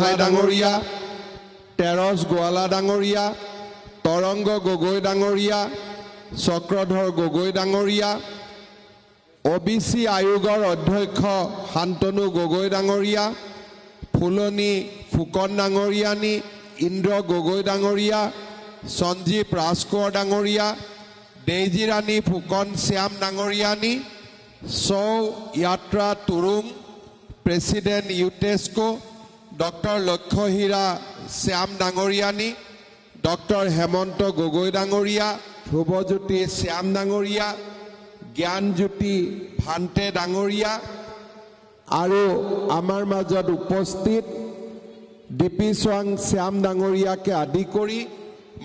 বৰগোহাঁই ডাঙৰীয়া, তেৰছ গোৱালা ডাঙৰীয়া, তৰংগ গগৈ ডাঙৰীয়া, চক্ৰধৰ গগৈ ডাঙৰীয়া, OBC আয়োগৰ অধ্যক্ষ শান্তনু গগৈ ডাঙৰীয়া, ফুলনি ফুকন ডাঙৰীয়ানী, ইন্দ্ৰ গগৈ ডাঙৰীয়া, সঞ্জীৱ ৰাজকোঁৱৰ ডাঙৰীয়া, ডেইজি ৰাণী ফুকন শ্যাম ডাঙৰীয়ানী, সৌ যাত্ৰা তুৰুং, প্ৰেচিডেণ্ট ইউটেস্কো, ডক্টৰ লক্ষ্যহীৰা শ্যাম ডাঙৰীয়ানী, ডক্টৰ হেমন্ত গগৈ ডাঙৰীয়া, ধ্ৰুৱজ্যোতি শ্যাম ডাঙৰীয়া, জ্ঞানজ্যোতি ভান্তে ডাঙৰীয়া আৰু আমাৰ মাজত উপস্থিত ডিপি সোৱাং শ্যাম ডাঙৰীয়াকে আদি কৰি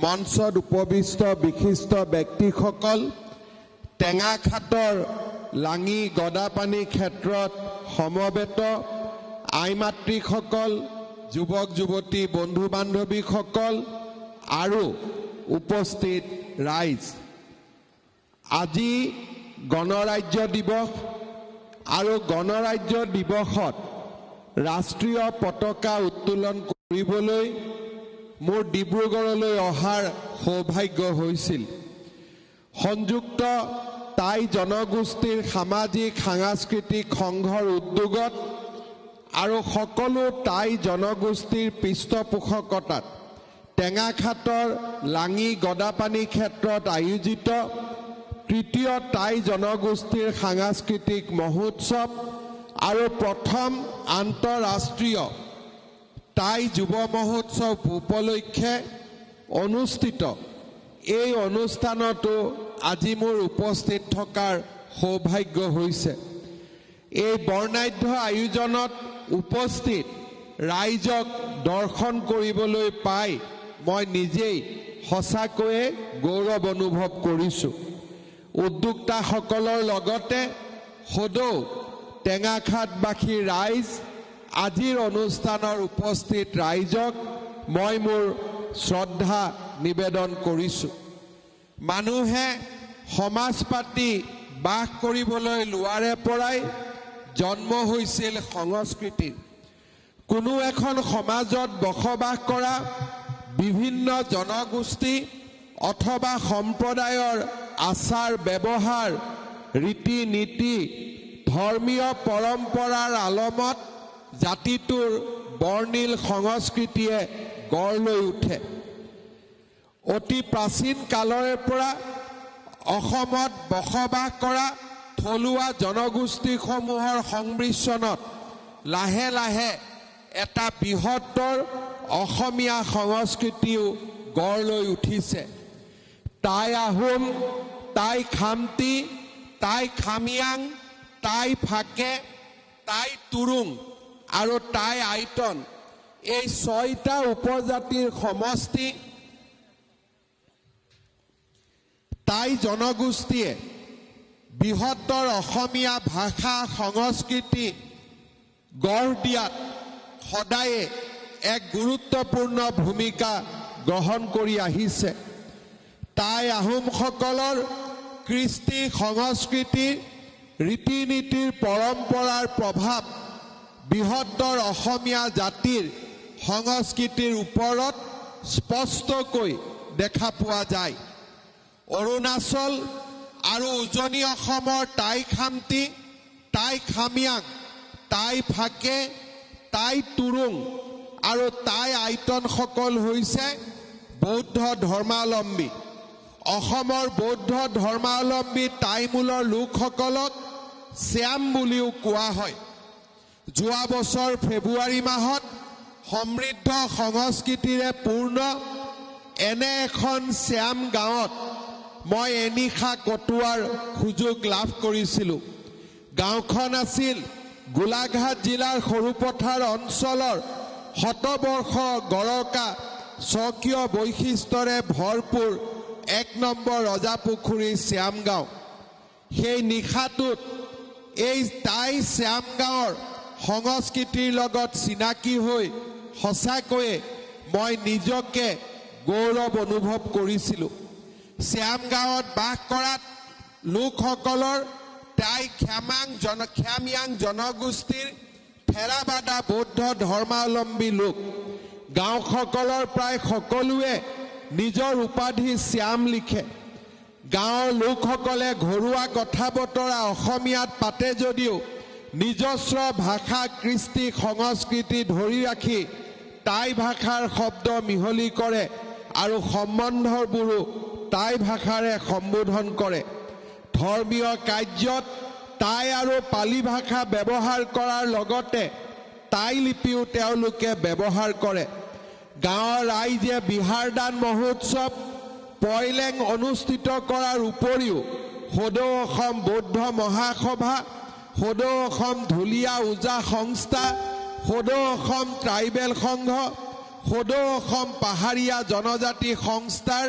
মঞ্চত উপবিষ্ট বিশিষ্ট ব্যক্তিসকল, টেঙাখাটৰ লাঙি গদাপানী ক্ষেত্ৰত সমবেত আই মাতৃসকল, যুৱক যুৱতী বন্ধু বান্ধৱীসকল আৰু উপস্থিত ৰাইজ, আজি গণৰাজ্য দিৱস আৰু গণৰাজ্য দিৱসত ৰাষ্ট্ৰীয় পতাকা উত্তোলন কৰিবলৈ মোৰ ডিব্ৰুগড়লৈ অহাৰ সৌভাগ্য হৈছিল। সংযুক্ত টাই জনগোষ্ঠীৰ সামাজিক সাংস্কৃতিক সংঘৰ উদ্যোগত আৰু সকলো টাই জনগোষ্ঠীৰ পৃষ্ঠপোষকতাত টেঙাখাটৰ লাঙি গদাপানী ক্ষেত্ৰত আয়োজিত তৃতীয় টাই জনগোষ্ঠীৰ সাংস্কৃতিক মহোৎসৱ আৰু প্ৰথম আন্তঃৰাষ্ট্ৰীয় টাই যুৱ মহোৎসৱ উপলক্ষে অনুষ্ঠিত এই অনুষ্ঠানতো আজি মোৰ উপস্থিত থকাৰ সৌভাগ্য হৈছে। এই বৰ্ণাঢ্য আয়োজনত উপস্থিত ৰাইজক দৰ্শন কৰিবলৈ পাই মই নিজেই সঁচাকৈয়ে গৌৰৱ অনুভৱ কৰিছোঁ। উদ্যোক্তাসকলৰ লগতে সদৌ টেঙাখাটবাসী ৰাইজ, আজিৰ অনুষ্ঠানৰ উপস্থিত ৰাইজক মই মোৰ শ্ৰদ্ধা নিবেদন কৰিছোঁ। মানুহে সমাজ পাতি বাস কৰিবলৈ লোৱাৰে পৰাই জন্ম হৈছিল সংস্কৃতিৰ। কোনো এখন সমাজত বসবাস কৰা বিভিন্ন জনগোষ্ঠী অথবা সম্প্ৰদায়ৰ আচাৰ ব্যৱহাৰ, ৰীতি নীতি, ধৰ্মীয় পৰম্পৰাৰ আলমত জাতিটোৰ বৰ্ণিল সংস্কৃতিয়ে গঢ় লৈ উঠে। অতি প্ৰাচীন কালৰে পৰা অসমত বসবাস কৰা থলুৱা জনগোষ্ঠীসমূহৰ সংমিশ্ৰণত লাহে লাহে এটা বৃহত্তৰ অসমীয়া সংস্কৃতিও গঢ় লৈ উঠিছে। টাই আহোম, টাই খামতি, টাই খামিয়াং, টাই ফাকে, টাই তুৰুং আৰু টাই আইটন, এই 6টা উপজাতিৰ সমষ্টি টাই জনগোষ্ঠীয়ে বৃহত্তৰ অসমীয়া ভাষা সংস্কৃতি গঢ় দিয়াত সদায়ে এক গুৰুত্বপূৰ্ণ ভূমিকা গ্ৰহণ কৰি আহিছে। টাই আহোমসকলৰ কৃষ্টি সংস্কৃতি, ৰীতি নীতিৰ পৰম্পৰাৰ প্ৰভাৱ বৃহত্তৰ অসমীয়া জাতিৰ সংস্কৃতিৰ ওপৰত স্পষ্টকৈ দেখা পোৱা যায়। অৰুণাচল আৰু উজনি অসমৰ টাই খামতি, টাই খামিয়াং, টাই ফাকে, টাই তুৰুং আৰু টাই আইটনসকল হৈছে বৌদ্ধ ধৰ্মাৱলম্বী। অসমৰ বৌদ্ধ ধৰ্মাৱলম্বী টাই মূলৰ লোকসকলক শ্যাম বুলিও কোৱা হয়। যোৱা বছৰ ফেব্ৰুৱাৰী মাহত সমৃদ্ধ সংস্কৃতিৰে পূৰ্ণ এনে এখন শ্যাম গাঁৱত মই এনিশা কটোৱাৰ সুযোগ লাভ কৰিছিলোঁ। গাঁওখন আছিল গোলাঘাট জিলাৰ সৰুপথাৰ অঞ্চলৰ শতবৰ্ষ গৰকা স্বকীয় বৈশিষ্ট্যৰে ভৰপূৰ 1 নম্বৰ ৰজাপুখুৰী শ্যাম গাঁও। সেই নিশাটোত এই টাই শ্যাম গাঁৱৰ সংস্কৃতিৰ লগত চিনাকি হৈ সঁচাকৈয়ে মই নিজকে গৌৰৱ অনুভৱ কৰিছিলোঁ। শ্যাম গাঁৱত বাস কৰাত লোকসকলৰ টাই খামিয়াং জনগোষ্ঠীৰ থেৰাবাদা বৌদ্ধ ধৰ্মাৱলম্বী লোক গাঁওসকলৰ প্ৰায় সকলোৱে নিজৰ উপাধি শ্যাম লিখে গাঁৱৰ লোকসকলে ঘৰুৱা কথা বতৰা অসমীয়াত পাতে যদিও নিজস্ব ভাষা কৃষ্টি সংস্কৃতি ধৰি ৰাখি টাই ভাষাৰ শব্দ মিহলি কৰে আৰু সম্বন্ধবোৰো টাই ভাষাৰে সম্বোধন কৰে ধৰ্মীয় কাৰ্যত টাই আৰু পালি ভাষা ব্যৱহাৰ কৰাৰ লগতে টাই লিপিও তেওঁলোকে ব্যৱহাৰ কৰে গাঁৱৰ ৰাইজে বিহাৰদান মহোৎসৱ পয়লেং অনুষ্ঠিত কৰাৰ উপৰিও সদৌ অসম বৌদ্ধ মহাসভা সদৌ অসম ঢুলীয়া ওজা সংস্থা সদৌ অসম ট্ৰাইবেল সংঘ সদৌ অসম পাহাৰীয়া জনজাতি সংস্থাৰ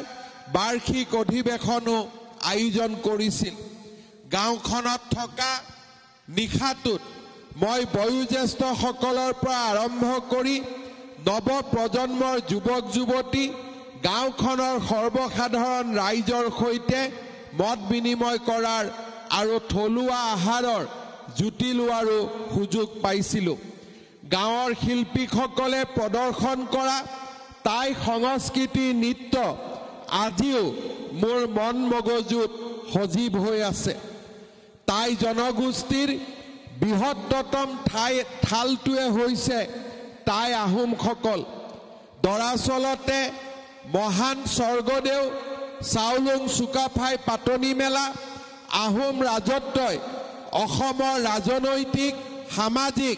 বাৰ্ষিক অধিৱেশনো আয়োজন কৰিছিল গাঁওখনত থকা নিশাটোত মই বয়োজ্যেষ্ঠসকলৰ পৰা আৰম্ভ কৰি নৱ প্ৰজন্মৰ যুৱক যুৱতী গাঁওখনৰ সৰ্বসাধাৰণ ৰাইজৰ সৈতে মত বিনিময় কৰাৰ আৰু থলুৱা আহাৰৰ জুতি লোৱাৰো সুযোগ পাইছিলোঁ গাঁৱৰ শিল্পীসকলে প্ৰদৰ্শন কৰা টাই সংস্কৃতি নৃত্য আজিও মোৰ মন মগজুত সজীৱ হৈ আছে টাই জনগোষ্ঠীৰ বৃহত্তম ঠালটোৱে হৈছে টাই আহোমসকল দৰাচলতে মহান স্বৰ্গদেউ চাওলুং চুকাফাই পাতনি মেলা আহোম ৰাজত্বই অসমৰ ৰাজনৈতিক সামাজিক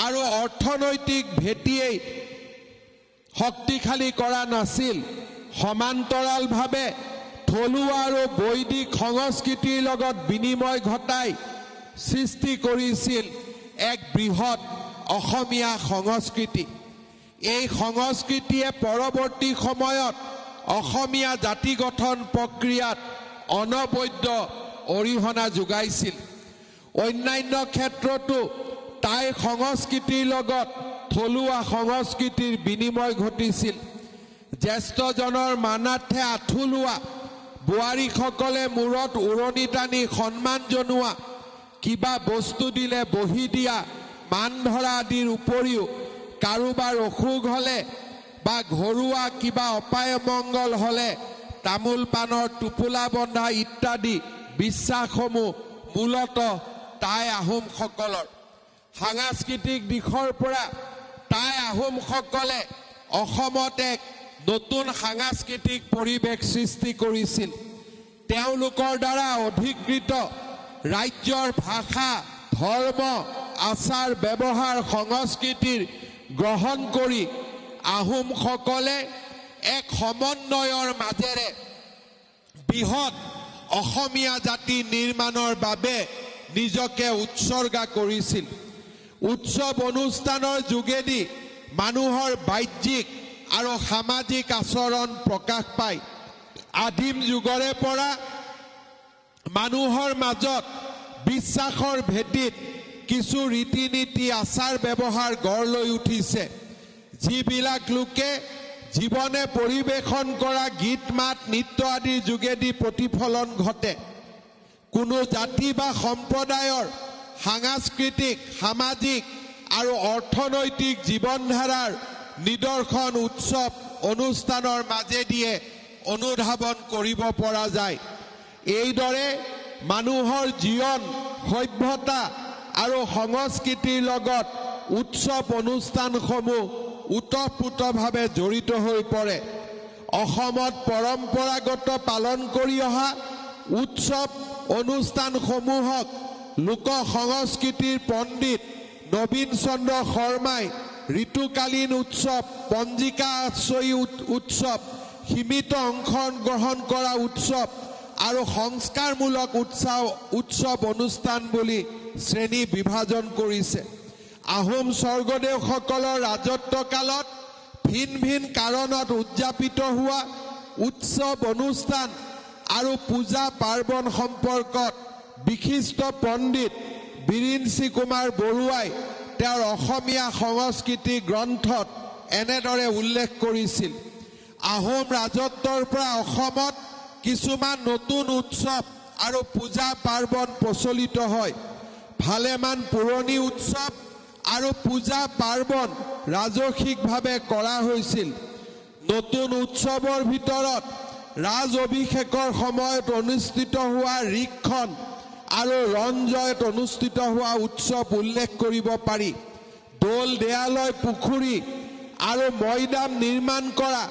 আৰু অৰ্থনৈতিক ভেটিয়েই শক্তিশালী কৰা নাছিল সমান্তৰালভাৱে থলুৱা আৰু বৈদিক সংস্কৃতিৰ লগত বিনিময় ঘটাই সৃষ্টি কৰিছিল এক বৃহৎ অসমীয়া সংস্কৃতি এই সংস্কৃতিয়ে পৰৱৰ্তী সময়ত অসমীয়া জাতি গঠন প্ৰক্ৰিয়াত অনবদ্য অৰিহণা যোগাইছিল অন্যান্য ক্ষেত্ৰতো টাই সংস্কৃতিৰ লগত থলুৱা সংস্কৃতিৰ বিনিময় ঘটিছিল জ্যেষ্ঠজনৰ মানাৰ্থে আঁঠু লোৱা বোৱাৰীসকলে মূৰত উৰণি টানি সন্মান জনোৱা কিবা বস্তু দিলে বহি দিয়া মান ধৰা আদিৰ উপৰিও কাৰোবাৰ অসুখ হলে বা ঘৰুৱা কিবা অপায় মংগল হলে তামোল পানৰ টোপোলা বন্ধা ইত্যাদি বিশ্বাসসমূহ মূলতঃ টাই আহোমসকলৰ সাংস্কৃতিক দিশৰ পৰা টাই আহোমসকলে অসমত এক নতুন সাংস্কৃতিক পৰিৱেশ সৃষ্টি কৰিছিল তেওঁলোকৰ দ্বাৰা অধিকৃত ৰাজ্যৰ ভাষা ধৰ্ম আচাৰ ব্যৱহাৰ সংস্কৃতিৰ গ্ৰহণ কৰি আহোমসকলে এক সমন্বয়ৰ মাজেৰে বৃহৎ অসমীয়া জাতি নিৰ্মাণৰ বাবে নিজকে উৎসৰ্গা কৰিছিল উৎসৱ অনুষ্ঠানৰ যোগেদি মানুহৰ বাহ্যিক আৰু সামাজিক আচৰণ প্ৰকাশ পায় আদিম যুগৰে পৰা মানুহৰ মাজত বিশ্বাসৰ ভেটিত কিছু ৰীতি নীতি আচাৰ ব্যৱহাৰ গঢ় লৈ উঠিছে যিবিলাক লোকে জীৱনে পৰিৱেশন কৰা গীত মাত নৃত্য আদিৰ যোগেদি প্ৰতিফলন ঘটে কোনো জাতি বা সম্প্ৰদায়ৰ সাংস্কৃতিক সামাজিক আৰু অৰ্থনৈতিক জীৱনধাৰাৰ নিদৰ্শন উৎসৱ অনুষ্ঠানৰ মাজেদিয়ে অনুধাৱন কৰিব পৰা যায় এইদৰে মানুহৰ জীৱন সভ্যতা আৰু সংস্কৃতিৰ লগত উৎসৱ অনুষ্ঠানসমূহ ওতঃপ্ৰোতভাৱে জড়িত হৈ পৰে অসমত পৰম্পৰাগত পালন কৰি অহা উৎসৱ অনুষ্ঠানসমূহক লোক সংস্কৃতিৰ পণ্ডিত নবীন চন্দ্ৰ শৰ্মাই ঋতুকালীন উৎসৱ পঞ্জিকা আশ্ৰয়ী উৎসৱ সীমিত অংশগ্ৰহণ কৰা উৎসৱ আৰু সংস্কাৰমূলক উৎসৱ অনুষ্ঠান বুলি শ্ৰেণী বিভাজন কৰিছে আহোম স্বৰ্গদেউসকলৰ ৰাজত্বকালত ভিন ভিন কাৰণত উদযাপিত হোৱা উৎসৱ অনুষ্ঠান আৰু পূজা পাৰ্বণ সম্পৰ্কত বিশিষ্ট পণ্ডিত বিৰিঞ্চি কুমাৰ বৰুৱাই তেওঁৰ অসমীয়া সংস্কৃতি গ্ৰন্থত এনেদৰে উল্লেখ কৰিছিল আহোম ৰাজত্বৰ পৰা অসমত কিছুমান নতুন উৎসৱ আৰু পূজা পাৰ্বণ প্ৰচলিত হয় ভালেমান পুৰণি উৎসৱ আৰু পূজা পাৰ্বণ ৰাজসিকভাৱে কৰা হৈছিল। নতুন উৎসৱৰ ভিতৰত ৰাজ অভিষেকৰ সময়ত অনুষ্ঠিত হোৱা ৰিকখন আৰু ৰঞ্জয়ত অনুষ্ঠিত হোৱা উৎসৱ উল্লেখ কৰিব পাৰি। দৌল দেৱালয় পুখুৰী আৰু মৈদাম নিৰ্মাণ কৰা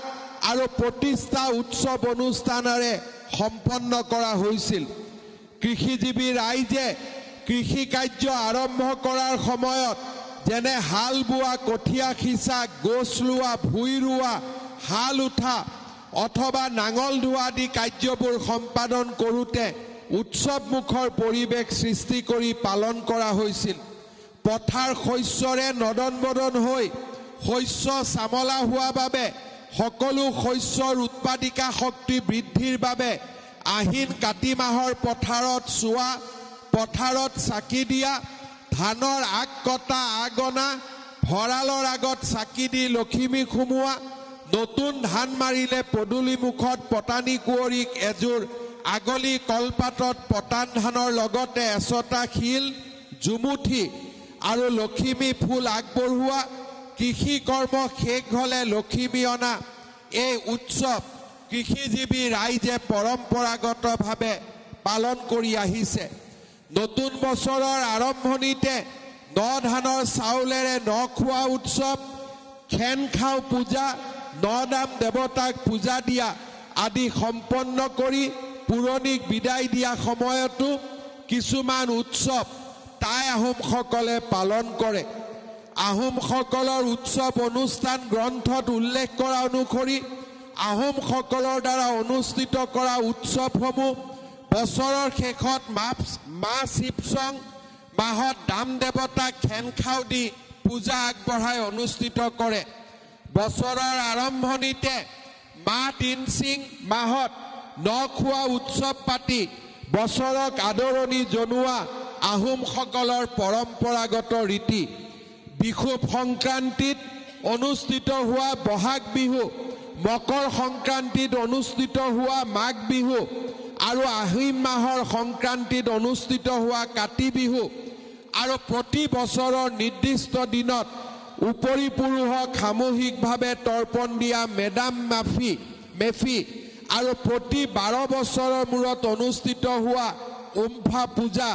আৰু প্ৰতিষ্ঠা উৎসৱ অনুষ্ঠানেৰে সম্পন্ন কৰা হৈছিল। কৃষিজীৱী ৰাইজে কৃষি কাৰ্য আৰম্ভ কৰাৰ সময়ত যেনে হাল বোৱা, কঠীয়া সিঁচা, গোছ লোৱা, ভুই ৰোৱা, হাল উঠা অথবা নাঙল ধোৱা আদি কাৰ্যবোৰ সম্পাদন কৰোঁতে উৎসৱমুখৰ পৰিৱেশ সৃষ্টি কৰি পালন কৰা হৈছিল। পথাৰ শস্যৰে নদন বদন হৈ শস্য চামলা হোৱা বাবে সকলো শস্যৰ উৎপাদিকা শক্তি বৃদ্ধিৰ বাবে আহিন কাতি মাহৰ পথাৰত চোৱা, পথাৰত চাকি দিয়া, ধানৰ আগ কটা, আগনা, ভঁৰালৰ আগত চাকি দি লখিমী সুমুওৱা, নতুন ধান মাৰিলে পদূলি মুখত পতানী কুঁৱৰীক এযোৰ আগলি কলপাতত পতান ধানৰ লগতে এচটা শিল, জুমুঠি আৰু লখিমী ফুল আগবঢ়োৱা, কৃষি কৰ্ম শেষ হ'লে লখিমী অনা এই উৎসৱ কৃষিজীৱী ৰাইজে পৰম্পৰাগতভাৱে পালন কৰি আহিছে। নতুন বছৰৰ আৰম্ভণিতে ন ধানৰ চাউলেৰে ন খোৱা উৎসৱ, খেন খাও পূজা, নদাম দেৱতাক পূজা দিয়া আদি সম্পন্ন কৰি পুৰণিক বিদায় দিয়া সময়তো কিছুমান উৎসৱ টাই আহোমসকলে পালন কৰে। আহোমসকলৰ উৎসৱ অনুষ্ঠান গ্ৰন্থত উল্লেখ কৰা অনুসৰি আহোমসকলৰ দ্বাৰা অনুষ্ঠিত কৰা উৎসৱসমূহ বছৰৰ শেষত মা শিৱচং মাহত দাম দেৱতাক খেনখাও দি পূজা আগবঢ়াই অনুষ্ঠিত কৰে। বছৰৰ আৰম্ভণিতে মা দিনসিং মাহত নখোৱা উৎসৱ পাতি বছৰক আদৰণি জনোৱা আহোমসকলৰ পৰম্পৰাগত ৰীতি। বিষুৱ সংক্ৰান্তিত অনুষ্ঠিত হোৱা বহাগ বিহু, মকৰ সংক্ৰান্তিত অনুষ্ঠিত হোৱা মাঘ বিহু আৰু আহিন মাহৰ সংক্ৰান্তিত অনুষ্ঠিত হোৱা কাতি বিহু আৰু প্ৰতি বছৰৰ নিৰ্দিষ্ট দিনত উপৰি পুৰুষক সামূহিকভাৱে তৰ্পণ দিয়া মেডাম মেফি আৰু প্ৰতি 12 বছৰৰ মূৰত অনুষ্ঠিত হোৱা উম্ফা পূজা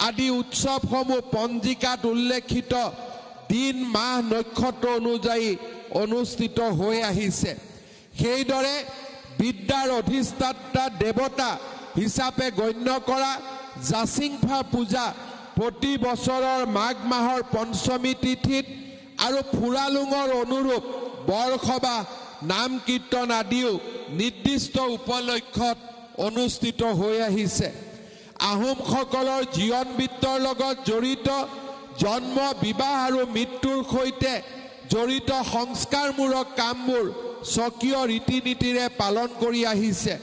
আদি উৎসৱসমূহ পঞ্জিকাত উল্লেখিত দিন, মাহ, নক্ষত্ৰ অনুযায়ী অনুষ্ঠিত হৈ আহিছে। সেইদৰে বিদ্যাৰ অধিষ্ঠাতা দেৱতা হিচাপে গণ্য কৰা জাচিংফা পূজা প্ৰতি বছৰৰ মাঘ মাহৰ পঞ্চমী তিথিত আৰু ফুৰালুঙৰ অনুৰূপ বৰসভা, নাম কীৰ্তন আদিও নিৰ্দিষ্ট উপলক্ষত অনুষ্ঠিত হৈ আহিছে। আহোমসকলৰ জীৱন বৃত্তৰ লগত জড়িত জন্ম, বিবাহ আৰু মৃত্যুৰ সৈতে জড়িত সংস্কাৰমূলক কামবোৰ স্বকীয় ৰীতি নীতিৰে পালন কৰি আহিছে।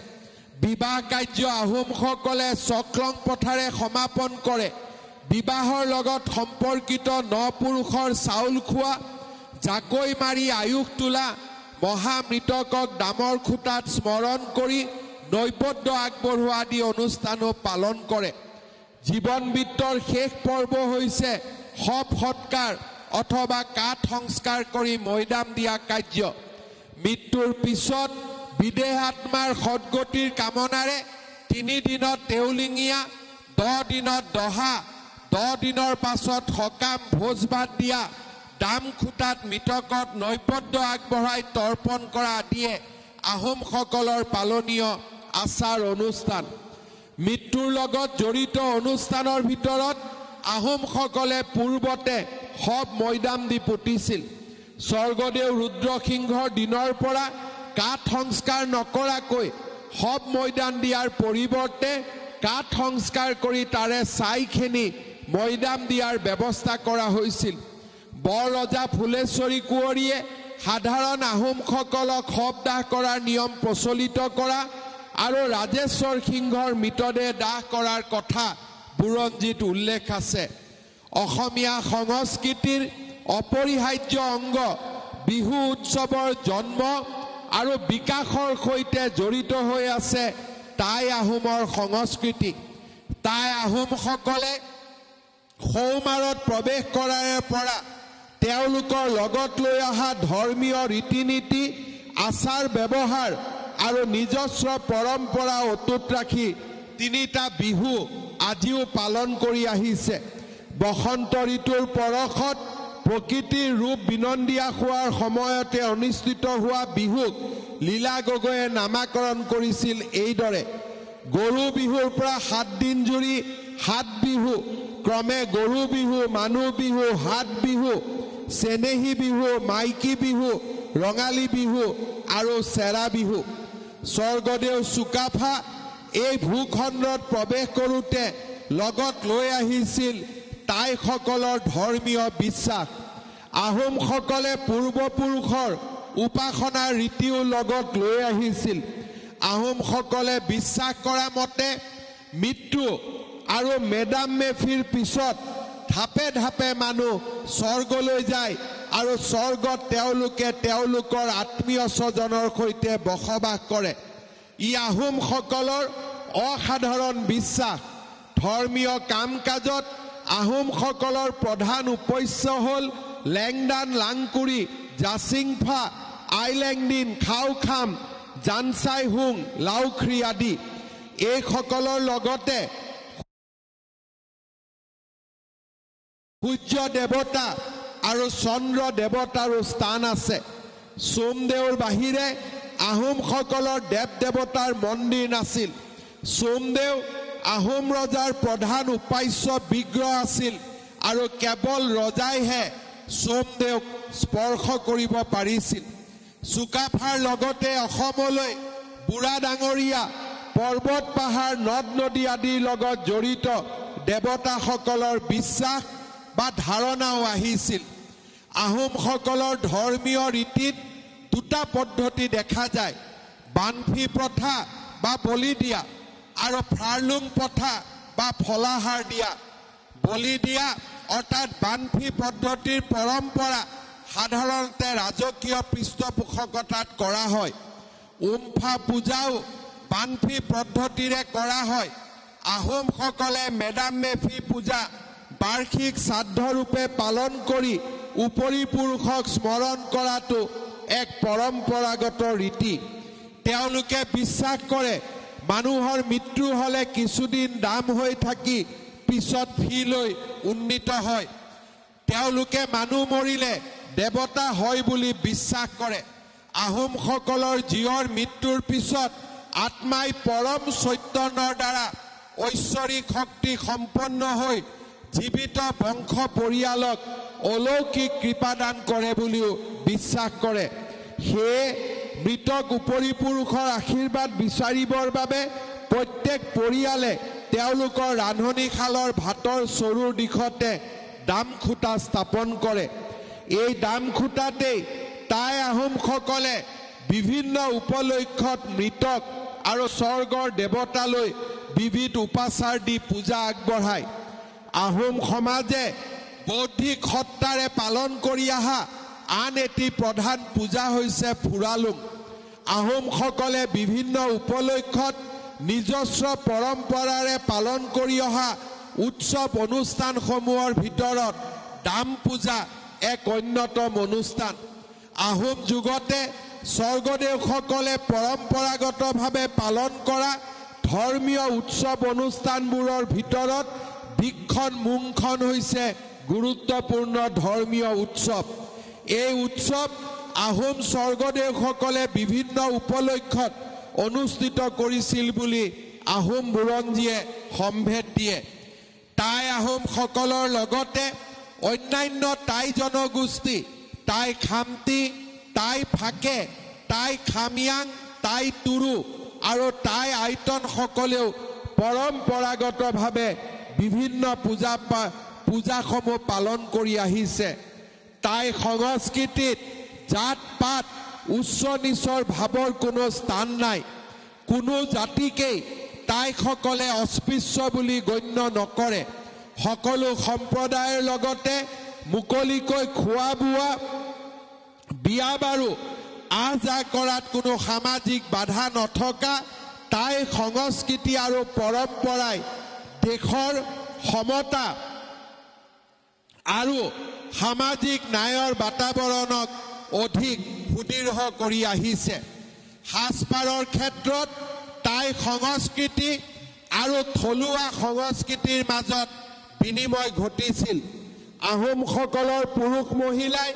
বিবাহ কাৰ্য আহোমসকলে চক্ৰং প্ৰথাৰে সমাপন কৰে। বিবাহৰ লগত সম্পৰ্কিত ন পুৰুষৰ চাউল খোৱা, জাকৈ মাৰি আয়ুস তোলা, মহামৃতকক দামৰ খুঁটাত স্মৰণ কৰি নৈবদ্য আগবঢ়োৱা আদি অনুষ্ঠানো পালন কৰে। জীৱন বৃত্তৰ শেষ পৰ্ব হৈছে শৱ সৎকাৰ অথবা কাঠ সংস্কাৰ কৰি মৈদাম দিয়া কাৰ্য। মৃত্যুৰ পিছত বিদেহ আত্মাৰ সদগতিৰ কামনাৰে 3 দিনত দেউলিঙীয়া, 10 দিনত দহা, 10 দিনৰ পাছত সকাম ভোজ ভাত দিয়া, দাম খুঁটাত মৃতকক নৈবদ্য আগবঢ়াই তৰ্পণ কৰা আদিয়ে আহোমসকলৰ পালনীয় আচাৰ অনুষ্ঠান। মৃত্যুৰ লগত জড়িত অনুষ্ঠানৰ ভিতৰত আহোমসকলে পূৰ্বতে শৱ মৈদাম দি পুতিছিল। স্বৰ্গদেউ ৰুদ্ৰসিংহৰ দিনৰ পৰা কাঠ সংস্কাৰ নকৰাকৈ শৱ মৈদাম দিয়াৰ পৰিৱৰ্তে কাঠ সংস্কাৰ কৰি তাৰে ছাইখিনি মৈদাম দিয়াৰ ব্যৱস্থা কৰা হৈছিল। বৰ ৰজা ফুলেশ্বৰী কুঁৱৰীয়ে সাধাৰণ আহোমসকলক শৱদাহ কৰাৰ নিয়ম প্ৰচলিত কৰা আৰু ৰাজেশ্বৰ সিংহৰ মৃতদেহ দাহ কৰাৰ কথা বুৰঞ্জীত উল্লেখ আছে। অসমীয়া সংস্কৃতিৰ অপৰিহাৰ্য অংগ বিহু উৎসৱৰ জন্ম আৰু বিকাশৰ সৈতে জড়িত হৈ আছে টাই আহোমৰ সংস্কৃতি। টাই আহোমসকলে সৌমাৰত প্ৰৱেশ কৰাৰ পৰা তেওঁলোকৰ লগত লৈ অহা ধৰ্মীয় ৰীতি নীতি আচাৰ ব্যৱহাৰ আৰু নিজস্ব পৰম্পৰা অটুট ৰাখি তিনিটা বিহু আজিও পালন কৰি আহিছে বসন্ত ঋতুৰ পৰখত প্ৰকৃতিৰ ৰূপ বিনন্দিয়া হোৱাৰ সময়তে অনুষ্ঠিত হোৱা বিহুক লীলা গগৈয়ে নামাকৰণ কৰিছিল এইদৰে গৰু বিহুৰ পৰা 7 দিন জুৰি 7 বিহু ক্ৰমে গৰু বিহু মানুহ বিহু হাত বিহু চেনেহী বিহু মাইকী বিহু ৰঙালী বিহু আৰু চেৰা বিহু স্বৰ্গদেউ চুকাফা এই ভূখণ্ডত প্ৰৱেশ কৰোঁতে লগত লৈ আহিছিল টাইসকলৰ ধৰ্মীয় বিশ্বাস আহোমসকলে পূৰ্বপুৰুষৰ উপাসনাৰ ৰীতিও লগত লৈ আহিছিল আহোমসকলে বিশ্বাস কৰা মতে মৃত্যু আৰু মেডাম মেফিৰ পিছত ধাপে ধাপে মানুহ স্বৰ্গলৈ যায় আৰু স্বৰ্গত তেওঁলোকে তেওঁলোকৰ আত্মীয় স্বজনৰ সৈতে বসবাস কৰে ই আহোমসকলৰ অসাধাৰণ বিশ্বাস ধৰ্মীয় কাম কাজত আহোমসকলৰ প্ৰধান উপস্য হ'ল লেংদান লাংকুৰি জাচিংফা আইলেংদিন খাওখাম জানচাই হুং লাউখ্ৰী আদি এইসকলৰ লগতে সূৰ্য দেৱতা আৰু চন্দ্ৰ দেৱতাৰো স্থান আছে সোমদেউৰ বাহিৰে আহোমসকলৰ দেৱ দেৱতাৰ মন্দিৰ নাছিল সোমদেউ আহোম ৰজাৰ প্ৰধান উপাস্য বিগ্ৰহ আছিল আৰু কেৱল ৰজাইহে সোমদেউক স্পৰ্শ কৰিব পাৰিছিল চুকাফাৰ লগতে অসমলৈ বুঢ়া ডাঙৰীয়া পৰ্বত পাহাৰ নদ নদী আদিৰ লগত জড়িত দেৱতাসকলৰ বিশ্বাস বা ধাৰণাও আহিছিল আহোমসকলৰ ধৰ্মীয় ৰীতিত দুটা পদ্ধতি দেখা যায় বানফি প্ৰথা বা বলি দিয়া আৰু ফ্ৰালুং প্ৰথা বা ফলাহাৰ দিয়া বলি দিয়া অৰ্থাৎ বানফি পদ্ধতিৰ পৰম্পৰা সাধাৰণতে ৰাজকীয় পৃষ্ঠপোষকতাত কৰা হয় উমফা পূজাও বানফি পদ্ধতিৰে কৰা হয় আহোমসকলে মেডাম মেফি পূজা বাৰ্ষিক শ্ৰাদ্ধৰূপে পালন কৰি উপৰি পুৰুষক স্মৰণ কৰাটো এক পৰম্পৰাগত ৰীতি তেওঁলোকে বিশ্বাস কৰে মানুহৰ মৃত্যু হলে কিছুদিন দাম হৈ থাকি পিছত ফিলৈ উন্নীত হয় তেওঁলোকে মানুহ মৰিলে দেৱতা হয় বুলি বিশ্বাস কৰে আহোমসকলৰ জীৱৰ মৃত্যুৰ পিছত আত্মাই পৰম চৈতন্যৰ দ্বাৰা ঐশ্বৰিক শক্তি সম্পন্ন হৈ জীৱিত বংশ পৰিয়ালক অলৌকিক কৃপাদান কৰে বুলিও বিশ্বাস কৰে সেয়ে মৃতক উপৰি পুৰুষৰ আশীৰ্বাদ বিচাৰিবৰ বাবে প্ৰত্যেক পৰিয়ালে তেওঁলোকৰ ৰান্ধনীশালৰ ভাতৰ চৰুৰ দিশতে দামখুটা স্থাপন কৰে এই দামখুটাতেই টাই আহোমসকলে বিভিন্ন উপলক্ষত মৃতক আৰু স্বৰ্গৰ দেৱতালৈ বিবিধ উপাচাৰ দি পূজা আগবঢ়ায় আহোম সমাজে বৌদ্ধিক সত্তাৰে পালন কৰি অহা আন এটি প্ৰধান পূজা হৈছে ফুৰালুং আহোমসকলে বিভিন্ন উপলক্ষত নিজস্ব পৰম্পৰাৰে পালন কৰি অহা উৎসৱ অনুষ্ঠানসমূহৰ ভিতৰত দাম পূজা এক অন্যতম অনুষ্ঠান আহোম যুগতে স্বৰ্গদেউসকলে পৰম্পৰাগতভাৱে পালন কৰা ধৰ্মীয় উৎসৱ অনুষ্ঠানবোৰৰ ভিতৰত বিক্ষণ মুংখন হৈছে গুৰুত্বপূৰ্ণ ধৰ্মীয় উৎসৱ এই উৎসৱ আহোম স্বৰ্গদেউসকলে বিভিন্ন উপলক্ষত অনুষ্ঠিত কৰিছিল বুলি আহোম বুৰঞ্জীয়ে সম্ভেদ দিয়ে টাই আহোমসকলৰ লগতে অন্যান্য টাই জনগোষ্ঠী টাই খামতি টাই ফাকে টাই খামিয়াং টাই তুৰু আৰু টাই আইতনসকলেও পৰম্পৰাগতভাৱে বিভিন্ন পূজাসমূহ পালন কৰি আহিছে টাই সংস্কৃতিত জাত পাত উচ্চ নিচৰ ভাৱৰ কোনো স্থান নাই কোনো জাতিকেই টাইসকলে অস্পৃশ্য বুলি গণ্য নকৰে সকলো সম্প্ৰদায়ৰ লগতে মুকলিকৈ খোৱা বোৱা বিয়া বাৰু আহ যাহ কৰাত কোনো সামাজিক বাধা নথকা টাই সংস্কৃতি আৰু পৰম্পৰাই দেশৰ সমতা আৰু সামাজিক ন্যায়ৰ বাতাবৰণক অধিক সুদৃঢ় কৰি আহিছে। সাজপাৰৰ ক্ষেত্ৰত তাই সংস্কৃতি আৰু থলুৱা সংস্কৃতিৰ মাজত বিনিময় ঘটিছিল। আহোমসকলৰ পুৰুষ মহিলাই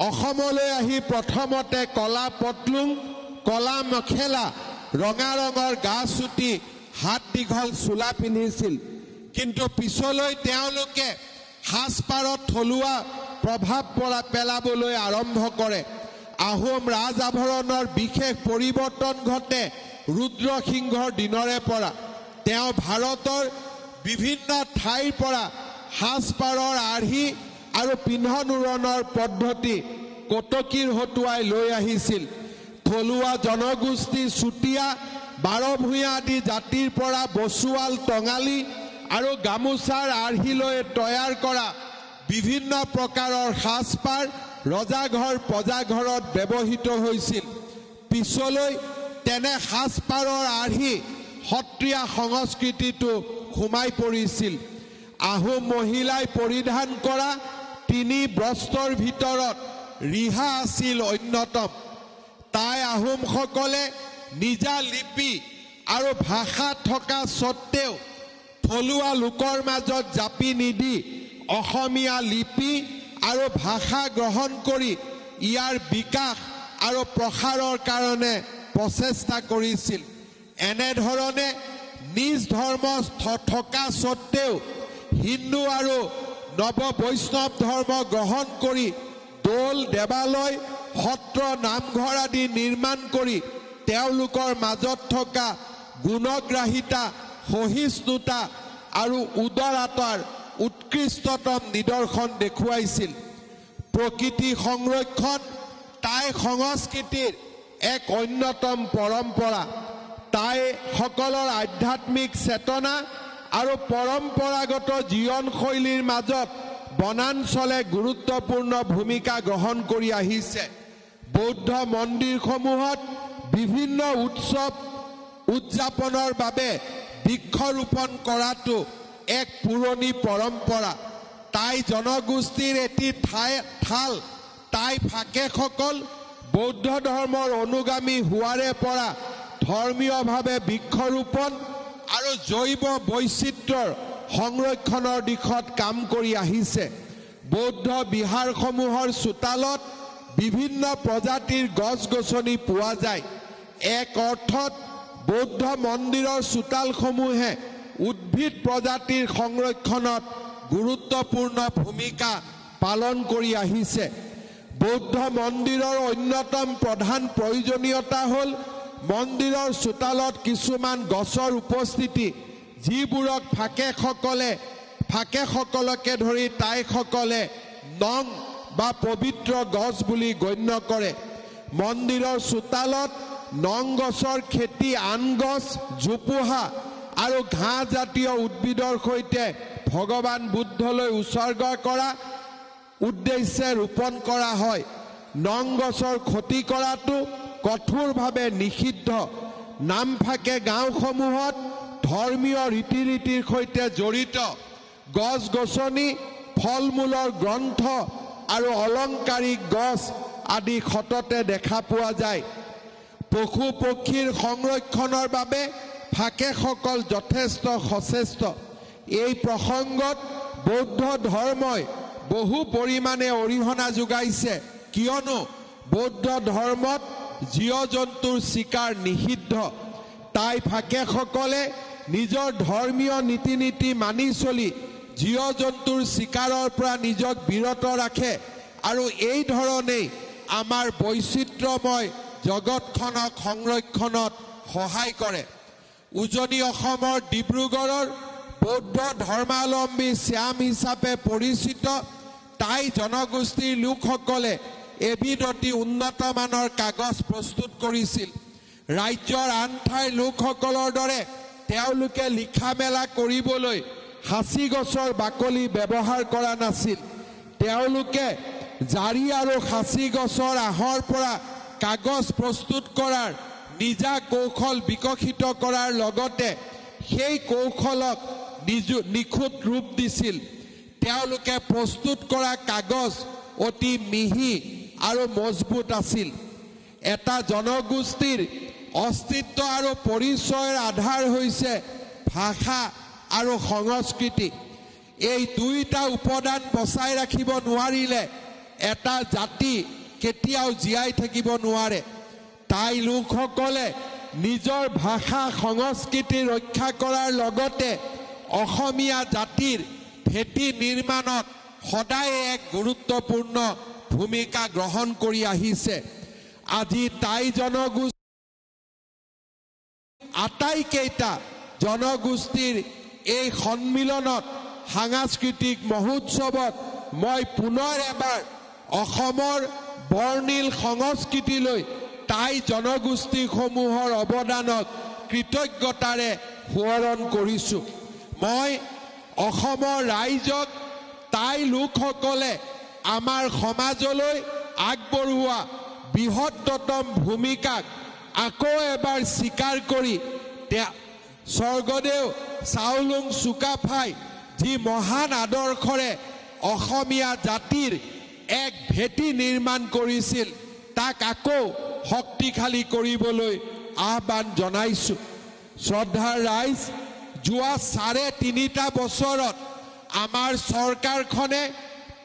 অসমলৈ আহি প্ৰথমতে কলা পটলুং, কলা মেখেলা, ৰঙা ৰঙৰ গা চুটি, হাত দীঘল চোলা পিন্ধিছিল। কিন্তু পিছলৈ তেওঁলোকে সাজপাৰত থলুৱা প্ৰভাৱ পেলাবলৈ আৰম্ভ কৰে। আহোম ৰাজ আভৰণৰ বিশেষ পৰিৱৰ্তন ঘটে ৰুদ্ৰসিংহৰ দিনৰে পৰা। তেওঁ ভাৰতৰ বিভিন্ন ঠাইৰ পৰা সাজপাৰৰ আৰ্হি আৰু পিন্ধন উৰণৰ পদ্ধতি কটকীৰ হতুৱাই লৈ আহিছিল। থলুৱা জনগোষ্ঠী চুতীয়া, বাৰভূঞা আদি জাতিৰ পৰা বচুৱাল, টঙালী আৰু গামোচাৰ আৰ্হিলৈ তৈয়াৰ কৰা বিভিন্ন প্ৰকাৰৰ সাজপাৰ ৰজাঘৰ প্ৰজাঘৰত ব্যৱহৃত হৈছিল। পিছলৈ তেনে সাজপাৰৰ আৰ্হি সত্ৰীয়া সংস্কৃতিটো সোমাই পৰিছিল। আহোম মহিলাই পৰিধান কৰা 3 বস্ত্ৰৰ ভিতৰত ৰিহা আছিল অন্যতম। তাই আহোমসকলে নিজা লিপি আৰু ভাষা থকা স্বত্তেও থলুৱা লোকৰ মাজত জাপি নিদি অসমীয়া লিপি আৰু ভাষা গ্ৰহণ কৰি ইয়াৰ বিকাশ আৰু প্ৰসাৰৰ কাৰণে প্ৰচেষ্টা কৰিছিল। এনেধৰণে নিজ ধৰ্ম থকা স্বত্তেও হিন্দু আৰু নৱ বৈষ্ণৱ ধৰ্ম গ্ৰহণ কৰি দৌল, দেৱালয়, সত্ৰ, নামঘৰ আদি নিৰ্মাণ কৰি তেওঁলোকৰ মাজত থকা গুণগ্ৰাহিতা, সহিষ্ণুতা আৰু উদাৰতাৰ উৎকৃষ্টতম নিদৰ্শন দেখুৱাইছিল। প্ৰকৃতি সংৰক্ষণ টাই সংস্কৃতিৰ এক অন্যতম পৰম্পৰা। টাই সকলৰ আধ্যাত্মিক চেতনা আৰু পৰম্পৰাগত জীৱনশৈলীৰ মাজত বনাঞ্চলে গুৰুত্বপূৰ্ণ ভূমিকা গ্ৰহণ কৰি আহিছে। বৌদ্ধ মন্দিৰসমূহত বিভিন্ন উৎসৱ উদযাপনৰ বাবে বৃক্ষৰোপণ কৰাটো এক পুৰণি পৰম্পৰা। টাই জনগোষ্ঠীৰ এটি ঠাল টাই ফাকেসকল বৌদ্ধ ধৰ্মৰ অনুগামী হোৱাৰে পৰা ধৰ্মীয়ভাৱে বৃক্ষৰোপণ আৰু জৈৱ বৈচিত্ৰ্যৰ সংৰক্ষণৰ দিশত কাম কৰি আহিছে। বৌদ্ধ বিহাৰসমূহৰ চোতালত বিভিন্ন প্ৰজাতিৰ গছ-গছনি পোৱা যায়। এক অৰ্থত বৌদ্ধ মন্দিৰৰ চোতালসমূহে উদ্ভিদ প্ৰজাতিৰ সংৰক্ষণত গুৰুত্বপূৰ্ণ ভূমিকা পালন কৰি আহিছে। বৌদ্ধ মন্দিৰৰ অন্যতম প্ৰধান প্ৰয়োজনীয়তা হ'ল মন্দিৰৰ চোতালত কিছুমান গছৰ উপস্থিতি, যিবোৰক ফাকেসকলকে ধৰি টাইসকলে নং বা পবিত্ৰ গছ বুলি গণ্য কৰে। মন্দিৰৰ চোতালত নং গছৰ খেতি আন গছ, জোপোহা আৰু ঘাঁহজাতীয় উদ্ভিদৰ সৈতে ভগৱান বুদ্ধলৈ উৎসৰ্গ কৰা উদ্দেশ্যে ৰোপণ কৰা হয়। নং গছৰ ক্ষতি কৰাটো কঠোৰভাৱে নিষিদ্ধ। নামফাকে গাঁওসমূহত ধৰ্মীয় ৰীতি-নীতিৰ সৈতে জড়িত গছ-গছনি, ফল-মূলৰ গ্ৰন্থ আৰু অলংকাৰিক গছ আদি সততে দেখা পোৱা যায়। পশু পক্ষীৰ সংৰক্ষণৰ বাবে ফাকেসকল যথেষ্ট সচেষ্ট। এই প্ৰসংগত বৌদ্ধ ধৰ্মই বহু পৰিমাণে অৰিহণা যোগাইছে, কিয়নো বৌদ্ধ ধৰ্মত জীৱ-জন্তুৰ চিকাৰ নিষিদ্ধ। টাই ফাকেসকলে নিজৰ ধৰ্মীয় নীতি নীতি মানি চলি জীৱ-জন্তুৰ চিকাৰৰ পৰা নিজক বিৰত ৰাখে আৰু এই ধৰণেই আমাৰ বৈচিত্ৰ্যময় জগতখনক সংৰক্ষণত সহায় কৰে। উজনি অসমৰ ডিব্ৰুগড়ৰ বৌদ্ধ ধৰ্মাৱলম্বী শ্যাম হিচাপে পৰিচিত টাই জনগোষ্ঠীৰ লোকসকলে এবিধ অতি উন্নতমানৰ কাগজ প্ৰস্তুত কৰিছিল। ৰাজ্যৰ আন ঠাইৰ লোকসকলৰ দৰে তেওঁলোকে লিখা মেলা কৰিবলৈ সাঁচি গছৰ বাকলি ব্যৱহাৰ কৰা নাছিল। তেওঁলোকে জাৰি আৰু সাঁচি গছৰ আহৰ পৰা কাগজ প্ৰস্তুত কৰাৰ নিজা কৌশল বিকশিত কৰাৰ লগতে সেই কৌশলক নিখুঁত ৰূপ দিছিল। তেওঁলোকে প্ৰস্তুত কৰা কাগজ অতি মিহি আৰু মজবুত আছিল। এটা জনগোষ্ঠীৰ অস্তিত্ব আৰু পৰিচয়ৰ আধাৰ হৈছে ভাষা আৰু সংস্কৃতি। এই দুইটা উপাদান বচাই ৰাখিব নোৱাৰিলে এটা জাতি কেতিয়াও জীয়াই থাকিব নোৱাৰে। টাই লোকসকলে নিজৰ ভাষা সংস্কৃতি ৰক্ষা কৰাৰ লগতে অসমীয়া জাতিৰ ভেটি নিৰ্মাণত সদায় এক গুৰুত্বপূৰ্ণ ভূমিকা গ্ৰহণ কৰি আহিছে। আজি টাই জনগোষ্ঠী আটাইকেইটা জনগোষ্ঠীৰ এই সন্মিলনত সাংস্কৃতিক মহোৎসৱত মই পুনৰ এবাৰ অসমৰ বৰ্ণিল সংস্কৃতিলৈ টাই জনগোষ্ঠীসমূহৰ অৱদানক কৃতজ্ঞতাৰে সোঁৱৰণ কৰিছোঁ। মই অসমৰ ৰাইজক টাই লোকসকলে আমাৰ সমাজলৈ আগবঢ়োৱা বৃহত্তম ভূমিকাক আকৌ এবাৰ স্বীকাৰ কৰি স্বৰ্গদেউ চাওলুং চুকাফাই যি মহান আদৰ্শৰে অসমীয়া জাতিৰ এক ভেটি নিৰ্মাণ কৰিছিল তাক আকৌ শক্তিশালী কৰিবলৈ আহ্বান জনাইছোঁ। শ্ৰদ্ধাৰ ৰাইজ, যোৱা ৩.৫ বছৰত আমাৰ চৰকাৰখনে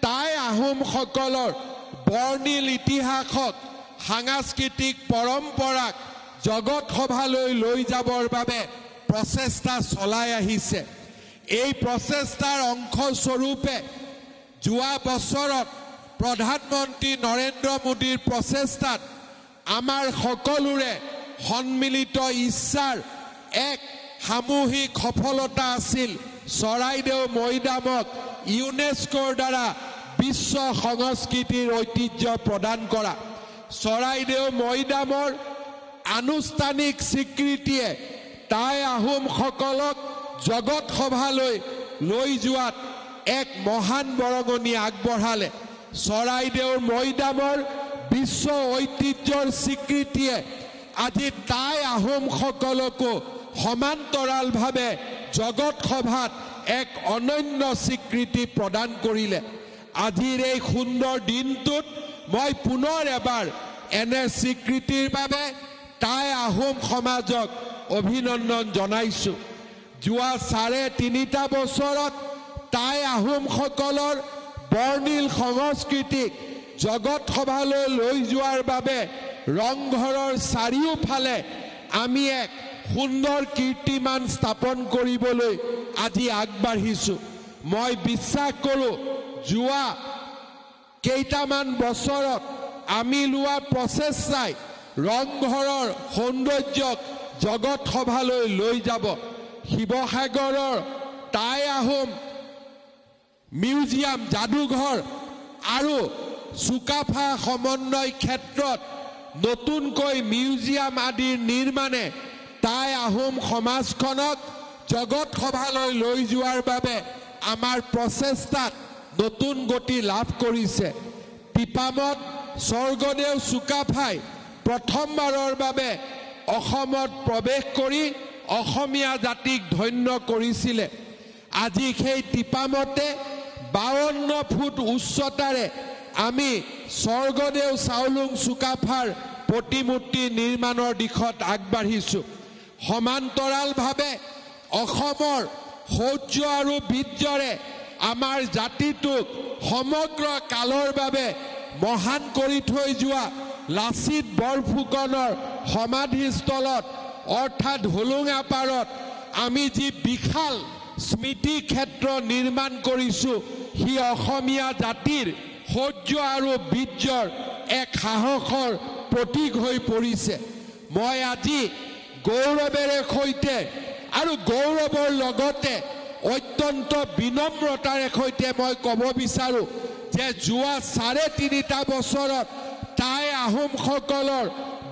টাই আহোমসকলৰ বৰ্ণিল ইতিহাসক সাংস্কৃতিক পৰম্পৰাক জগত সভালৈ লৈ যাবৰ বাবে প্ৰচেষ্টা চলাই আহিছে। এই প্ৰচেষ্টাৰ অংশস্বৰূপে যোৱা বছৰত প্ৰধানমন্ত্ৰী নৰেন্দ্ৰ মোদীৰ প্ৰচেষ্টাত আমাৰ সকলোৰে সন্মিলিত ইচ্ছাৰ এক সামূহিক সফলতা আছিল চৰাইদেউ মৈদামক ইউনেস্কোৰ দ্বাৰা বিশ্ব সংস্কৃতিৰ ঐতিহ্য প্ৰদান কৰা। চৰাইদেউ মৈদামৰ আনুষ্ঠানিক স্বীকৃতিয়ে টাই আহোমসকলক জগত সভালৈ লৈ যোৱাত এক মহান বৰঙণি আগবঢ়ালে। চৰাইদেউৰ মৈদামৰ বিশ্ব ঐতিহ্যৰ স্বীকৃতিয়ে আজি টাই আহোমসকলকো সমান্তৰালভাৱে জগত সভাত এক অনন্য স্বীকৃতি প্ৰদান কৰিলে। আজিৰ এই সুন্দৰ দিনটোত মই পুনৰ এবাৰ এনে স্বীকৃতিৰ বাবে টাই আহোম সমাজক অভিনন্দন জনাইছোঁ। যোৱা ৩.৫ বছৰত টাই আহোমসকলৰ বৰ্ণিল সংস্কৃতিক জগত সভালৈ লৈ যোৱাৰ বাবে ৰংঘৰৰ চাৰিওফালে আমি এক সুন্দৰ কীৰ্তিমান স্থাপন কৰিবলৈ আজি আগবাঢ়িছোঁ। মই বিশ্বাস কৰোঁ যোৱা কেইটামান বছৰত আমি লোৱা প্ৰচেষ্টাই ৰংঘৰৰ সৌন্দৰ্যক জগত সভালৈ লৈ যাব। শিৱসাগৰৰ টাই আহোম মিউজিয়াম যাদুঘৰ আৰু চুকাফা সমন্বয় ক্ষেত্ৰত নতুনকৈ মিউজিয়াম আদিৰ নিৰ্মাণে টাই আহোম সমাজখনক জগত সভালৈ লৈ যোৱাৰ বাবে আমাৰ প্ৰচেষ্টাত নতুন গতি লাভ কৰিছে। টিপামত স্বৰ্গদেউ চুকাফাই প্ৰথমবাৰৰ বাবে অসমত প্ৰৱেশ কৰি অসমীয়া জাতিক ধন্য কৰিছিলে। আজি সেই টিপামতে 52 ফুট উচ্চতাৰে আমি স্বৰ্গদেউ চাওলুং চুকাফাৰ প্ৰতিমূৰ্তি নিৰ্মাণৰ দিশত আগবাঢ়িছোঁ। সমান্তৰালভাৱে অসমৰ শৌৰ্য আৰু বীৰ্যৰে আমাৰ জাতিটোক সমগ্ৰ কালৰ বাবে মহান কৰি থৈ যোৱা লাচিত বৰফুকনৰ সমাধিস্থলত অৰ্থাৎ হোলোঙা পাৰত আমি যি বিশাল স্মৃতি ক্ষেত্ৰ নিৰ্মাণ কৰিছোঁ সি অসমীয়া জাতিৰ শৌৰ্য আৰু বীৰ্যৰ এক সাহসৰ প্ৰতীক হৈ পৰিছে। মই আজি গৌৰৱেৰে সৈতে আৰু গৌৰৱৰ লগতে অত্যন্ত বিনম্ৰতাৰে সৈতে মই ক'ব বিচাৰোঁ যে যোৱা ৩.৫ বছৰত টাই আহোমসকলৰ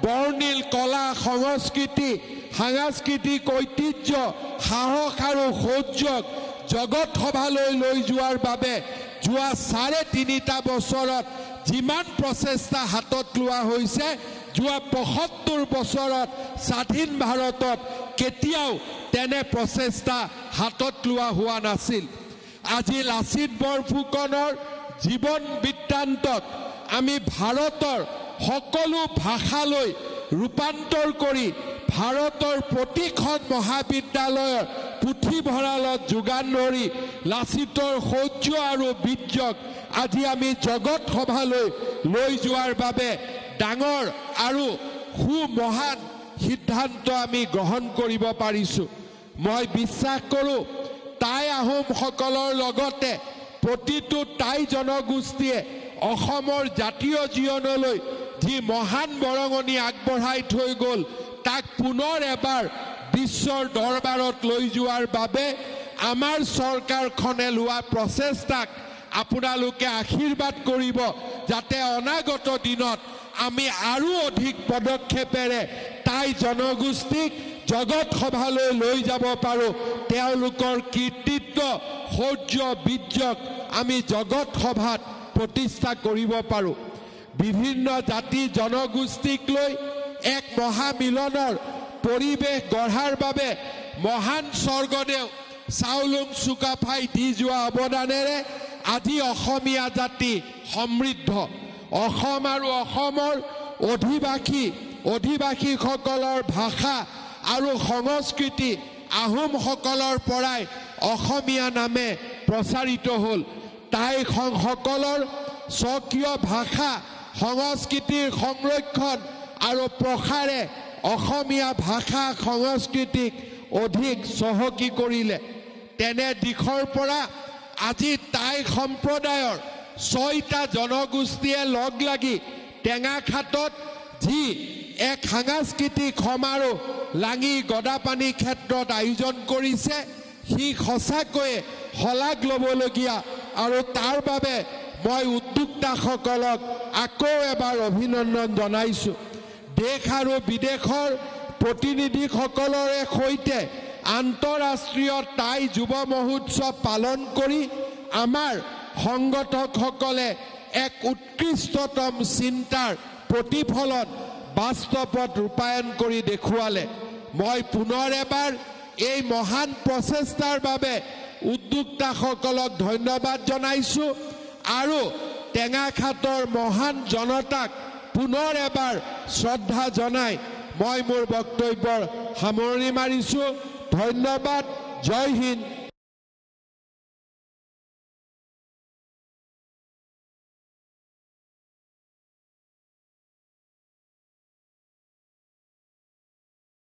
বৰ্ণিল কলা সংস্কৃতি সাংস্কৃতিক ঐতিহ্য সাহস আৰু শৌৰ্যক জগত সভালৈ লৈ যোৱাৰ বাবে যোৱা ৩.৫ বছৰত যিমান প্ৰচেষ্টা হাতত লোৱা হৈছে যোৱা ৭৫ বছৰত স্বাধীন ভাৰতত কেতিয়াও তেনে প্ৰচেষ্টা হাতত লোৱা হোৱা নাছিল। আজি লাচিত বৰফুকনৰ জীৱন বৃত্তান্তক আমি ভাৰতৰ সকলো ভাষালৈ ৰূপান্তৰ কৰি ভাৰতৰ প্ৰতিখন মহাবিদ্যালয়ৰ পুথিভঁৰালত যোগান ধৰি লাচিতৰ শৌৰ্য আৰু বীৰ্যক আজি আমি জগত সভালৈ লৈ যোৱাৰ বাবে ডাঙৰ আৰু সুমহান সিদ্ধান্ত আমি গ্ৰহণ কৰিব পাৰিছোঁ। মই বিশ্বাস কৰোঁ টাই আহোমসকলৰ লগতে প্ৰতিটো টাই জনগোষ্ঠীয়ে অসমৰ জাতীয় জীৱনলৈ যি মহান বৰঙণি আগবঢ়াই থৈ গ'ল তাক পুনৰ এবাৰ বিশ্বৰ দৰবাৰত লৈ যোৱাৰ বাবে আমাৰ চৰকাৰখনে লোৱা প্ৰচেষ্টাক আপোনালোকে আশীৰ্বাদ কৰিব, যাতে অনাগত দিনত আমি আৰু অধিক পদক্ষেপেৰে টাই জনগোষ্ঠীক জগত সভালৈ লৈ যাব পাৰোঁ। তেওঁলোকৰ কৃতিত্ব শৌৰ্য বীৰ্যক আমি জগত সভাত প্ৰতিষ্ঠা কৰিব পাৰোঁ। বিভিন্ন জাতি জনগোষ্ঠীক লৈ এক মহামিলনৰ পৰিৱেশ গঢ়াৰ বাবে মহান স্বৰ্গদেউ চাওলুং চুকাফাই দি যোৱা অৱদানেৰে আজি অসমীয়া জাতি সমৃদ্ধ। অসম আৰু অসমৰ অধিবাসীসকলৰ ভাষা আৰু সংস্কৃতি আহোমসকলৰ পৰাই অসমীয়া নামে প্ৰচাৰিত হ'ল। টাই সকলৰ স্বকীয় ভাষা সংস্কৃতিৰ সংৰক্ষণ আৰু প্ৰসাৰে অসমীয়া ভাষা সংস্কৃতিক অধিক চহকী কৰিলে। তেনে দিশৰ পৰা আজি টাই সম্প্ৰদায়ৰ 6টা জনগোষ্ঠীয়ে লগ লাগি টেঙাখাটত যি এক সাংস্কৃতিক সমাৰোহ লাঙি গদাপানী ক্ষেত্ৰত আয়োজন কৰিছে সি সঁচাকৈয়ে শলাগ ল'বলগীয়া, আৰু তাৰ বাবে মই উদ্যোক্তাসকলক আকৌ এবাৰ অভিনন্দন জনাইছোঁ। দেশ আৰু বিদেশৰ প্ৰতিনিধিসকলৰে সৈতে আন্তঃৰাষ্ট্ৰীয় টাই যুৱ মহোৎসৱ পালন কৰি আমাৰ সংগঠকসকলে এক উৎকৃষ্টতম চিন্তাৰ প্ৰতিফলন বাস্তৱত ৰূপায়ণ কৰি দেখুৱালে। মই পুনৰ এবাৰ এই মহান প্ৰচেষ্টাৰ বাবে উদ্যোক্তাসকলক ধন্যবাদ জনাইছোঁ আৰু টেঙাখাটৰ মহান জনতাক পুনৰ এবাৰ শ্ৰদ্ধা জনাই মই মোৰ বক্তব্যৰ সামৰণি মাৰিছোঁ। ধন্যবাদ। জয় হিন্দ।